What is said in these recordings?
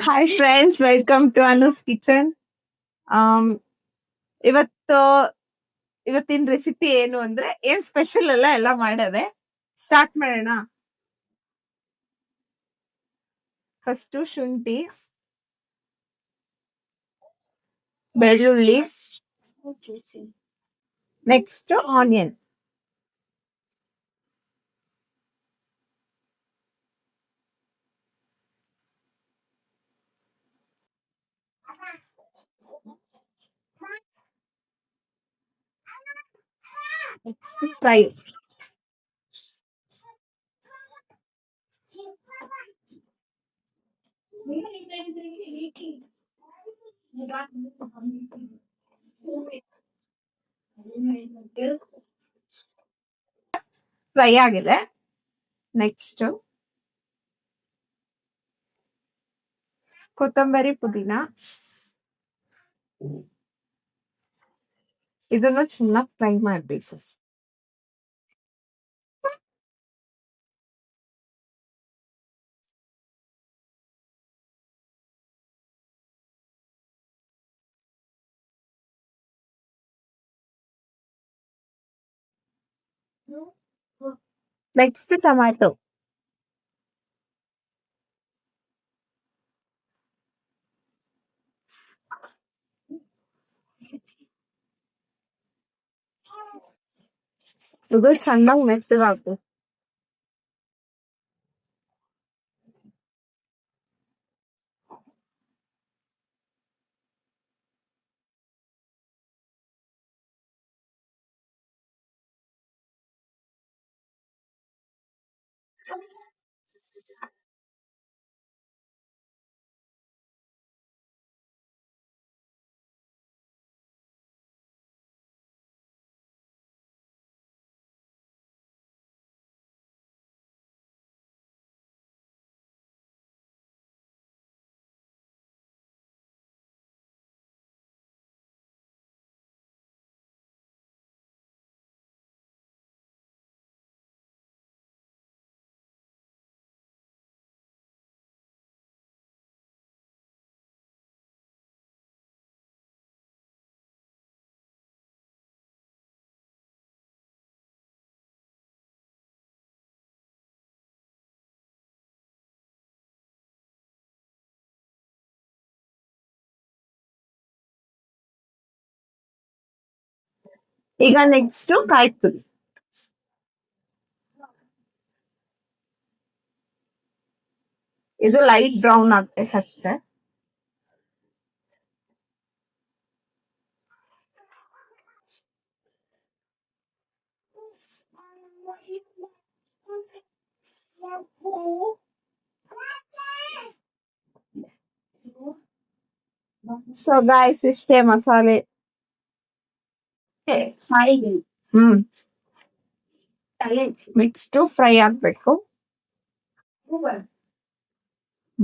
Hi friends, welcome to Anu's kitchen. ಇವತ್ತು ಇವತ್ತಿನ recipe ಏನು ಅಂದ್ರೆ ಏನ್ ಸ್ಪೆಷಲ್ ಎಲ್ಲ ಮಾಡದೆ. ಸ್ಟಾರ್ಟ್ ಮಾಡೋಣ. ಫಸ್ಟ್ ಶುಂಠಿ, ಬೆಳ್ಳುಳ್ಳಿ, next onion. Next fry. Fry ಆಗಿದೆ. ನೆಕ್ಸ್ಟ್ ಕೊತ್ತಂಬರಿ, ಪುದೀನ ಇದನ್ನ ಚೆನ್ನಾಗಿ ಫ್ರೈ ಮಾಡ್ಬೇಕು. Next tomato. ಇದು ಚೆನ್ನಾಗಿ ಮೆತ್ತಗಾಕು. ಈಗ ನೆಕ್ಸ್ಟ್ ಕಾಯಿ ತುರಿ. ಇದು ಲೈಟ್ ಬ್ರೌನ್ ಆಗ್ಬೇಕು ಅಷ್ಟೇ. ಸೊ ಗಾಯ್ಸ್, ಇಷ್ಟೇ ಮಸಾಲೆ. ಹ್ಮ್ ನೆಕ್ಸ್ಟ್ ಫ್ರೈ ಆಗ್ಬೇಕು.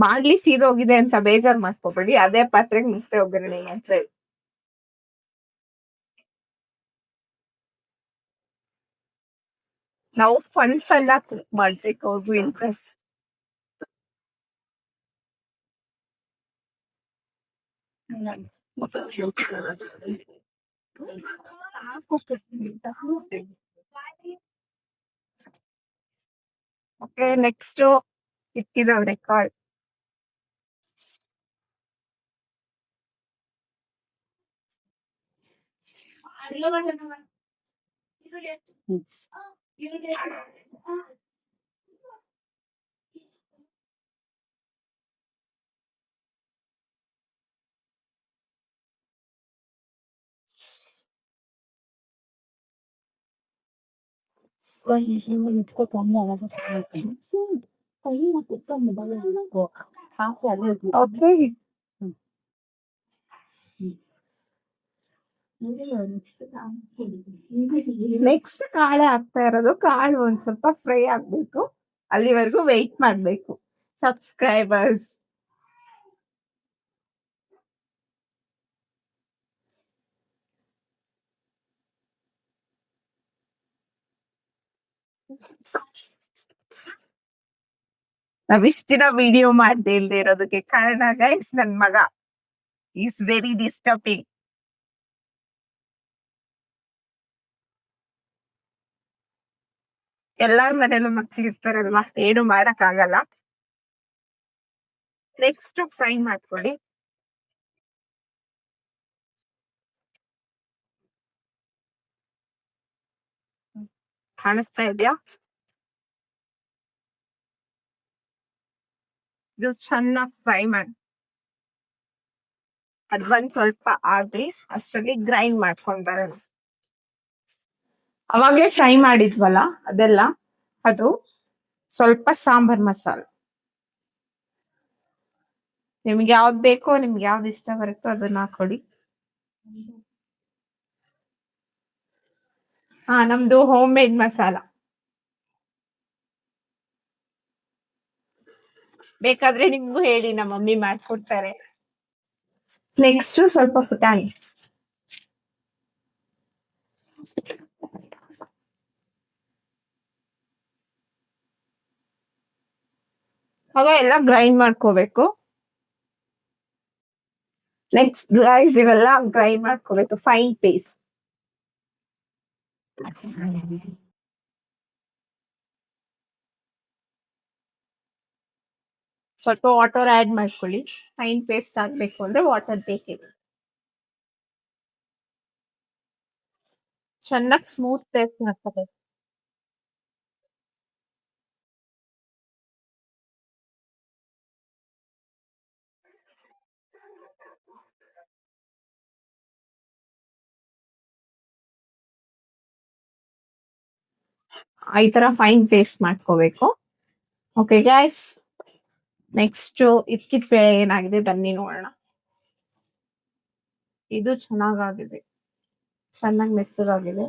ಬಾಗ್ಲಿ ಸೀದೋಗಿದೆ ಅಂತ ಬೇಜಾರ್ ಮಾಡ್ಕೋಬೇಡಿ, ಅದೇ ಪಾತ್ರೆಗೆ ಮಿಕ್ತೆ ಒಗ್ಗರಣೆ ಅಂತ. ನಾವು ಫಂಡ್ಸ್ ಎಲ್ಲ ಕುಕ್ ಮಾಡ್ಬೇಕು, ಅವ್ರಿಗೂ ಇಂಟ್ರೆಸ್ಟ್. ಓಕೆ, ನೆಕ್ಸ್ಟ್ ಇಕ್ಕಿದವ್ರೆ ಕಾಳು. ಓಕೆ, ನೆಕ್ಸ್ಟ್ ಕಾಳು ಹಾಕ್ತಾ ಇರೋದು. ಕಾಳು ಒಂದ್ ಸ್ವಲ್ಪ ಫ್ರೈ ಆಗ್ಬೇಕು, ಅಲ್ಲಿವರೆಗೂ ವೆಯ್ಟ್ ಮಾಡ್ಬೇಕು ಸಬ್ಸ್ಕ್ರೈಬರ್ಸ್. ನಾವ್ ಇಷ್ಟ ದಿನ ವಿಡಿಯೋ ಮಾಡ್ದೆ ಇಲ್ದೇ ಇರೋದಕ್ಕೆ ಕಾರಣ ಗೈಸ್ ನನ್ ಮಗ ಈಸ್ ವೆರಿ ಡಿಸ್ಟರ್ಬಿಂಗ್. ಎಲ್ಲಾರ ಮನೇಲೂ ಮಕ್ಳು ಇರ್ತಾರಲ್ವಾ, ಏನು ಮಾಡಕ್ ಆಗಲ್ಲ. ನೆಕ್ಸ್ಟ್ ಫ್ರೈ ಮಾಡ್ಕೊಳ್ಳಿ. ಕಾಣಿಸ್ತಾ ಇದ್ಯಾ? ಇದು ಚೆನ್ನಾಗಿ ಫ್ರೈ ಮಾಡಿ ಅದ್ ಒಂದ್ ಸ್ವಲ್ಪ ಆಗ್ಲಿ ಅಷ್ಟರಲ್ಲಿ ಗ್ರೈಂಡ್ ಮಾಡ್ಕೊಂಡ್ ಬರೋಣ. ಅವಾಗ್ಲೇ ಫ್ರೈ ಮಾಡಿದ್ವಲ್ಲ ಅದೆಲ್ಲ, ಅದು ಸ್ವಲ್ಪ ಸಾಂಬಾರ್ ಮಸಾಲ. ನಿಮ್ಗೆ ಯಾವ್ದು ಬೇಕೋ, ನಿಮ್ಗೆ ಯಾವ್ದು ಇಷ್ಟ ಬರುತ್ತೋ ಅದನ್ನ ಹಾಕೊಳ್ಳಿ. ನಮ್ದು ಹೋಮ್ ಮೇಡ್ ಮಸಾಲ. ಬೇಕಾದ್ರೆ ನಿಮ್ಗೂ ಹೇಳಿ, ನಮ್ಮ ಮಮ್ಮಿ ಮಾಡ್ಕೊಡ್ತಾರೆ. ನೆಕ್ಸ್ಟ್ ಸ್ವಲ್ಪ ಪುಟಾಣಿ. ಆಗ ಎಲ್ಲ ಗ್ರೈಂಡ್ ಮಾಡ್ಕೋಬೇಕು. ನೆಕ್ಸ್ಟ್ ರೈಸ್ ಇವೆಲ್ಲ ಗ್ರೈಂಡ್ ಮಾಡ್ಕೋಬೇಕು, ಫೈನ್ ಪೇಸ್ಟ್. ಸ್ವಲ್ಪ ವಾಟರ್ ಆಡ್ ಮಾಡ್ಕೊಳ್ಳಿ. ಫೈನ್ ಪೇಸ್ಟ್ ಆಗ್ಬೇಕು ಅಂದ್ರೆ ವಾಟರ್ ಬೇಕೇ. ಚೆನ್ನಾಗಿ ಸ್ಮೂತ್ ಪೇಸ್ಟ್ ಮಾಡ್ಕೋಬೇಕು. ಈ ತರ ಫೈನ್ ಪೇಸ್ಟ್ ಮಾಡ್ಕೋಬೇಕು. ಓಕೆ ಗೈಸ್, ನೆಕ್ಸ್ಟ್ ಇದ್ಕಿದ್ ಬೇಳೆ ಏನಾಗಿದೆ ಬನ್ನಿ ನೋಡೋಣ. ಇದು ಚೆನ್ನಾಗಾಗಿದೆ, ಚೆನ್ನಾಗಿ ಮೆತ್ತಗಾಗಿದೆ.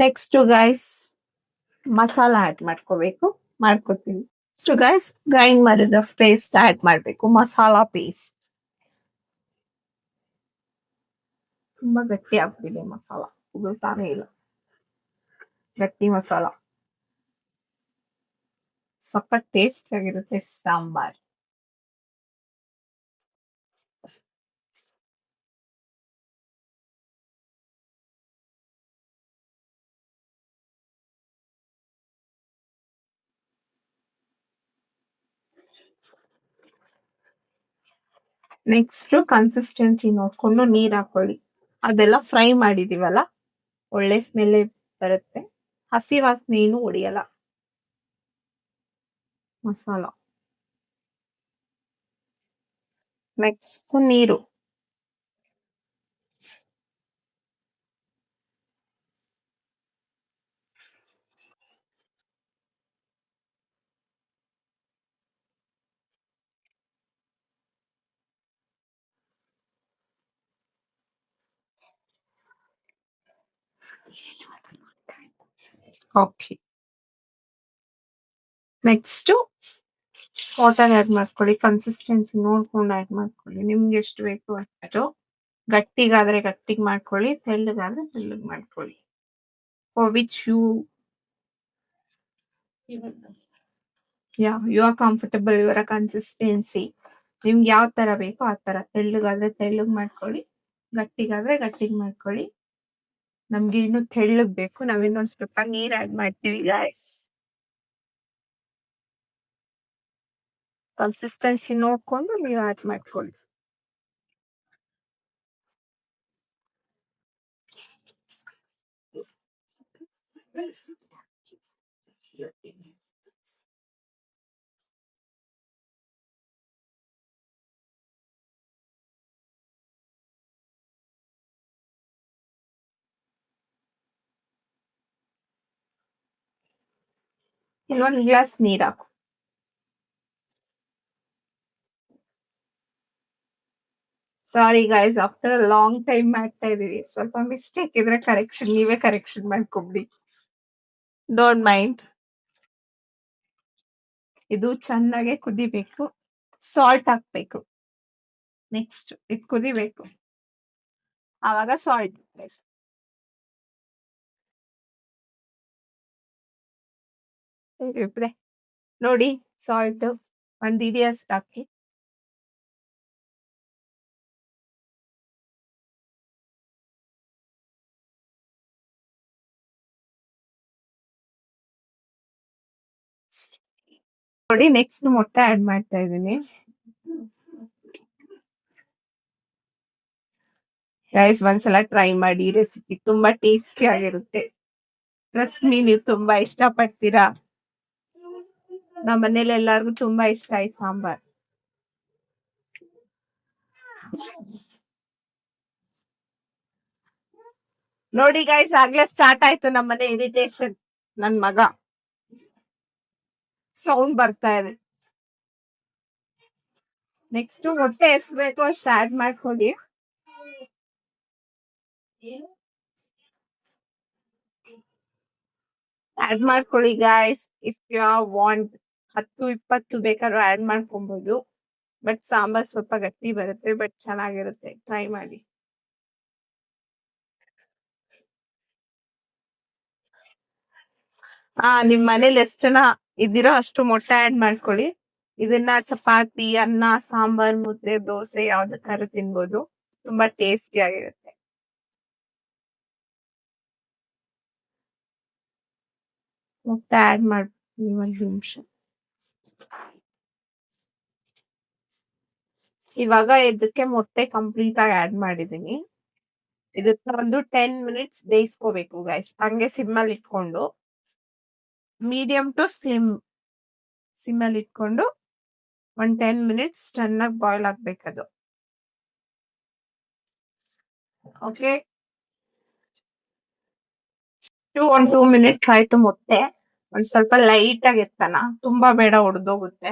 ನೆಕ್ಸ್ಟ್ ಗೈಸ್ ಮಸಾಲ ಆಡ್ ಮಾಡ್ಕೋಬೇಕು, ಮಾಡ್ಕೋತೀನಿ. ನೆಕ್ಸ್ಟ್ ಗೈಸ್ ಗ್ರೈಂಡ್ ಮಾಡಿದ ಪೇಸ್ಟ್ ಆಡ್ ಮಾಡ್ಬೇಕು, ಮಸಾಲಾ ಪೇಸ್ಟ್. ತುಂಬಾ ಗಟ್ಟಿ ಆಗ್ತಿದೆ ಮಸಾಲ, ಉಗುಳ್ತಾನೆ ಇಲ್ಲ. ಗಟ್ಟಿ ಮಸಾಲ ಸ್ವಲ್ಪ ಟೇಸ್ಟ್ ಆಗಿರುತ್ತೆ ಸಾಂಬಾರ್. ನೆಕ್ಸ್ಟ್ ಕನ್ಸಿಸ್ಟೆನ್ಸಿ ನೋಡ್ಕೊಂಡು ನೀರ್ ಹಾಕೊಳ್ಳಿ. ಅದೆಲ್ಲ ಫ್ರೈ ಮಾಡಿದೀವಲ್ಲ, ಒಳ್ಳೆ ಸ್ಮೆಲ್ ಬರುತ್ತೆ, ಹಸಿ ವಾಸನೆ ಏನು ಹೊಡಿಯಲ್ಲ. ಮಸಾಲ ನೆಕ್ಸ್ಟ್ ನೀರು. ಓಕೆ, ನೆಕ್ಸ್ಟ್ ವಾಟರ್ ಆಡ್ ಮಾಡ್ಕೊಳ್ಳಿ. ಕನ್ಸಿಸ್ಟೆನ್ಸಿ ನೋಡ್ಕೊಂಡು ಆಡ್ ಮಾಡ್ಕೊಳ್ಳಿ, ನಿಮ್ಗೆ ಎಷ್ಟು ಬೇಕು ಅಷ್ಟು. ಗಟ್ಟಿಗಾದ್ರೆ ಗಟ್ಟಿಗೆ ಮಾಡ್ಕೊಳ್ಳಿ, ತೆಳ್ಳಗಾದ್ರೆ ತೆಳ್ಳಗ್ ಮಾಡ್ಕೊಳ್ಳಿ. For which you are comfortable ಇವರ ಕನ್ಸಿಸ್ಟೆನ್ಸಿ. ನಿಮ್ಗೆ ಯಾವ ತರ ಬೇಕೋ ಆ ತರ. ತೆಳ್ಳಗಾದ್ರೆ ತೆಳ್ಳಗ್ ಮಾಡ್ಕೊಳ್ಳಿ, ಗಟ್ಟಿಗಾದ್ರೆ ಗಟ್ಟಿಗೆ ಮಾಡ್ಕೊಳ್ಳಿ. ನಮ್ಗೆ ಇನ್ನು ತೆಳ್ಳಗ್ ಬೇಕು, ನಾವಿನ್ನೊಂದ್ ಸ್ವಲ್ಪ ನೀರ್ ಆಡ್ ಮಾಡ್ತೀವಿ ಗಾಯ್ಸ್. ಕನ್ಸಿಸ್ಟೆನ್ಸಿ ನೋಡ್ಕೊಂಡು ನೀವು ಆಡ್ ಮಾಡ್ಕೊಳ್ಳಿ. ಇನ್ನೊಂದು ಗ್ಲಾಸ್ ನೀರ್ ಹಾಕು. Sorry guys, after long time ಮಾಡ್ತಾ ಇದೀವಿ, ಸ್ವಲ್ಪ ಮಿಸ್ಟೇಕ್ ಇದ್ರೆ ಕರೆಕ್ಷನ್, ನೀವೇ ಕರೆಕ್ಷನ್ ಮಾಡ್ಕೊಬಿಡಿ, ಡೋಂಟ್ ಮೈಂಡ್. ಇದು ಚೆನ್ನಾಗಿ ಕುದಿಬೇಕು. ಸಾಲ್ಟ್ ಹಾಕ್ಬೇಕು. ನೆಕ್ಸ್ಟ್ ಇದು ಕುದಿಬೇಕು, ಆವಾಗ ಸಾಲ್ಟ್ ಇಬ್ರೆ ನೋಡಿ. ಸಾಲ್ಟ್ ಒಂದ್ ಹಿಡಿಯಷ್ಟು ಹಾಕಿ. ನೋಡಿ ನೆಕ್ಸ್ಟ್ ಮೊಟ್ಟೆ ಆಡ್ ಮಾಡ್ತಾ ಇದೀನಿ. ಗೈಸ್ ಒಂದ್ಸಲ ಟ್ರೈ ಮಾಡಿ, ರೆಸಿಪಿ ತುಂಬಾ ಟೇಸ್ಟಿ ಆಗಿರುತ್ತೆ. ಟ್ರಸ್ಟ್ ಮೀ, ನೀವು ತುಂಬಾ ಇಷ್ಟ ಪಡ್ತೀರಾ. ನಮ್ಮ ಮನೇಲಿ ಎಲ್ಲಾರ್ಗು ತುಂಬಾ ಇಷ್ಟ ಈ ಸಾಂಬಾರ್. ನೋಡಿ ಗೈಸ್, ಆಗ್ಲೇ ಸ್ಟಾರ್ಟ್ ಆಯ್ತು ನಮ್ಮನೆ ಇರಿಟೇಷನ್. ನನ್ ಮಗ ಸೌಂಡ್ ಬರ್ತಾ ಇದೆ. ನೆಕ್ಸ್ಟ್ ಮೊಟ್ಟೆ ಎಷ್ಟು ಬೇಕೋ ಅಷ್ಟು ಆಡ್ ಮಾಡ್ಕೊಳ್ಳಿ. ಆಡ್ ಮಾಡ್ಕೊಳ್ಳಿ ಗೈಸ್, ಇಫ್ ಯು ವಾಂಟ್ 10-20 ಬೇಕಾದ್ರೂ ಆಡ್ ಮಾಡ್ಕೊಬಹುದು. ಬಟ್ ಸಾಂಬಾರ್ ಸ್ವಲ್ಪ ಗಟ್ಟಿ ಬರುತ್ತೆ, ಬಟ್ ಚೆನ್ನಾಗಿರುತ್ತೆ. ಟ್ರೈ ಮಾಡಿ. ನಿಮ್ ಮನೇಲಿ ಎಷ್ಟ್ ಜನ ಇದ್ದೀರೋ ಅಷ್ಟು ಮೊಟ್ಟೆ ಆಡ್ ಮಾಡ್ಕೊಳ್ಳಿ. ಇದನ್ನ ಚಪಾತಿ, ಅನ್ನ, ಸಾಂಬಾರ್, ಮುದ್ದೆ, ದೋಸೆ ಯಾವ್ದಕ್ಕಾದ್ರೂ ತಿನ್ಬೋದು. ತುಂಬಾ ಟೇಸ್ಟಿ ಆಗಿರುತ್ತೆ. ಮೊಟ್ಟೆ ಆಡ್ ಮಾಡ್ತೀನಿ ಒಂದ್ ನಿಮಿಷ. ಇವಾಗ ಇದಕ್ಕೆ ಮೊಟ್ಟೆ ಕಂಪ್ಲೀಟ್ ಆಗಿ ಆಡ್ ಮಾಡಿದೀನಿ. ಇದನ್ನ ಒಂದು 10 ಮಿನಿಟ್ಸ್ ಬೇಯಿಸ್ಕೋಬೇಕು ಗೈಸ್. ಹಂಗೆ ಸಿಮ್ಮಲ್ಲಿ ಇಟ್ಕೊಂಡು, ಮೀಡಿಯಂ ಟು ಸಿಮ್ಮಲ್ಲಿ ಇಟ್ಕೊಂಡು ಒಂದ್ 10 ಮಿನಿಟ್ಸ್ ಚೆನ್ನಾಗಿ ಬಾಯ್ಲ್ ಆಗ್ಬೇಕದು. ಓಕೆ, 2 ಮಿನಿಟ್ಸ್ ಆಯ್ತು. ಮೊಟ್ಟೆ ಒಂದ್ ಸ್ವಲ್ಪ ಲೈಟ್ ಆಗಿ ಎತ್ತನ, ತುಂಬಾ ಬೇಡ, ಒಡೆದೋಗುತ್ತೆ.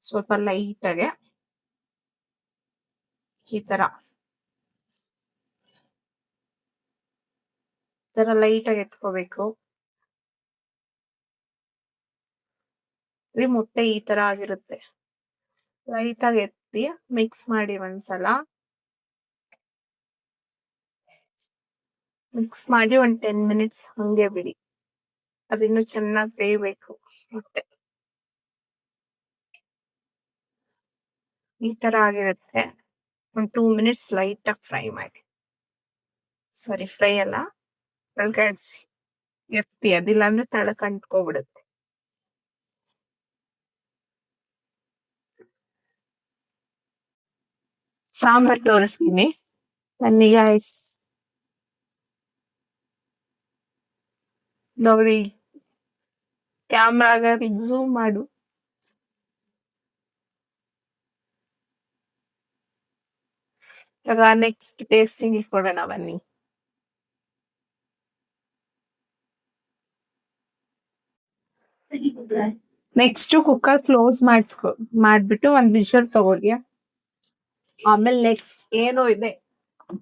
ಸ್ವಲ್ಪ ಲೈಟ್ ಆಗಿ ಈ ತರ ಲೈಟ್ ಆಗಿ ಎತ್ಕೋಬೇಕು. ಮೊಟ್ಟೆ ಈ ತರ ಆಗಿರುತ್ತೆ. ಲೈಟ್ ಆಗಿ ಎತ್ತಿ ಮಿಕ್ಸ್ ಮಾಡಿ ಒಂದ್ಸಲ. ಮಿಕ್ಸ್ ಮಾಡಿ ಒಂದ್ 10 ಮಿನಿಟ್ಸ್ ಹಂಗೆ ಬಿಡಿ. ಅದಿನ್ನು ಚೆನ್ನಾಗಿ ಬೇಯಬೇಕು ಮೊಟ್ಟೆ. ಈ ತರ ಆಗಿರುತ್ತೆ. ಒಂದ್ 2 ಮಿನಿಟ್ಸ್ ಲೈಟ್ ಆಗಿ ಫ್ರೈ ಮಾಡಿ. ಸಾರಿ, ಫ್ರೈ ಅಲ್ಲ, ಕಲ್ಕಾಡ್ಸಿ ಎತ್ತಿ. ಅದಿಲ್ಲ ಅಂದ್ರೆ ತಳಕ್ ಅಂಟ್ಕೋಬಿಡುತ್ತೆ. ಸಾಂಬಾರ್ ತೋರಿಸ್ತೀನಿ ಬನ್ನಿ ಗೈಸ್. ನೋಡಿ, ಕ್ಯಾಮ್ರಾಗ ಝೂಮ್ ಮಾಡು. ಇವಾಗ ನೆಕ್ಸ್ಟ್ ಟೇಸ್ಟಿಂಗ್ ಕೊಡೋಣ ಬನ್ನಿ. ನೆಕ್ಸ್ಟ್ ಕುಕ್ಕರ್ ಕ್ಲೋಸ್ ಮಾಡ್ಬಿಟ್ಟು ಒಂದ್ ವಿಷಲ್ ತಗೊಳ್ಳಿ. ಆಮೇಲೆ ನೆಕ್ಸ್ಟ್ ಏನೋ ಇದೆ,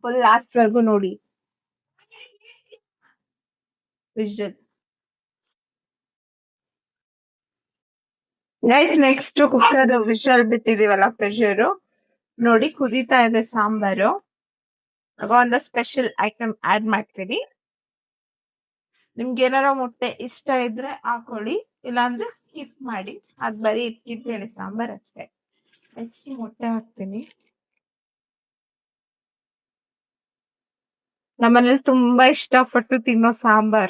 ಫುಲ್ ಲಾಸ್ಟ್ ವರ್ಗು ನೋಡಿ. Whistle guys, next cooker whistle ಬಿಟ್ಟಿದೀವಲ್ಲ, ಪ್ರೆಷರ್ ನೋಡಿ ಕುದೀತಾ ಇದೆ ಸಾಂಬಾರು. ಆಗ ಒಂದು ಸ್ಪೆಷಲ್ ಐಟಮ್ ಆಡ್ ಮಾಡ್ತೀರಿ. ನಿಮ್ಗೆ ಏನಾರ ಮೊಟ್ಟೆ ಇಷ್ಟ ಇದ್ರೆ ಹಾಕೊಳ್ಳಿ, ಇಲ್ಲಾಂದ್ರೆ ಸ್ಕಿಪ್ ಮಾಡಿ. ಅದ್ ಬರೀ ಇಟ್ಬಿಡಿ ಸಾಂಬಾರ್ ಅಷ್ಟೇ. ನೆಕ್ಸ್ಟ್ ಮೊಟ್ಟೆ ಹಾಕ್ತೀನಿ. ನಮ್ಮನೇಲಿ ತುಂಬಾ ಇಷ್ಟಪಟ್ಟು ತಿನ್ನೋ ಸಾಂಬಾರ್.